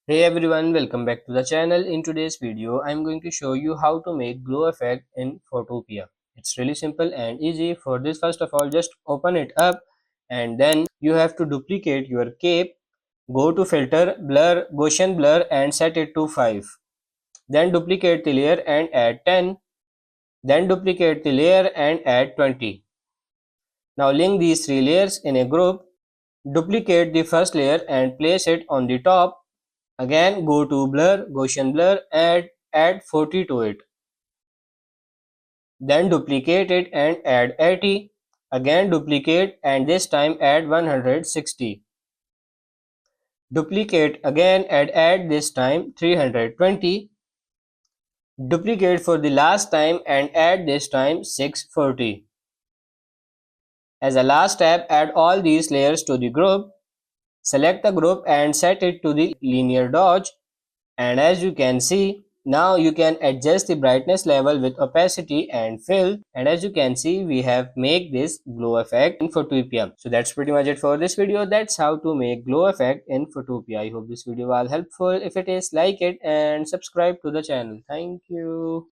Hey everyone, welcome back to the channel. In today's video, I'm going to show you how to make glow effect in Photopea. It's really simple and easy. For this, first of all, just open it up and then you have to duplicate your cape. Go to filter, blur, Gaussian blur and set it to 5. Then duplicate the layer and add 10. Then duplicate the layer and add 20. Now link these three layers in a group. Duplicate the first layer and place it on the top. Again go to blur, Gaussian blur, add 40 to it. Then duplicate it and add 80. Again duplicate and this time add 160. Duplicate again and add this time 320. Duplicate for the last time and add this time 640. As a last step, add all these layers to the group. Select the group and set it to the linear dodge. And as you can see, now you can adjust the brightness level with opacity and fill, and as you can see we have make this glow effect in Photopea. So that's pretty much it for this video. That's how to make glow effect in Photopea. I hope this video was helpful. If it is, like it and subscribe to the channel. Thank you.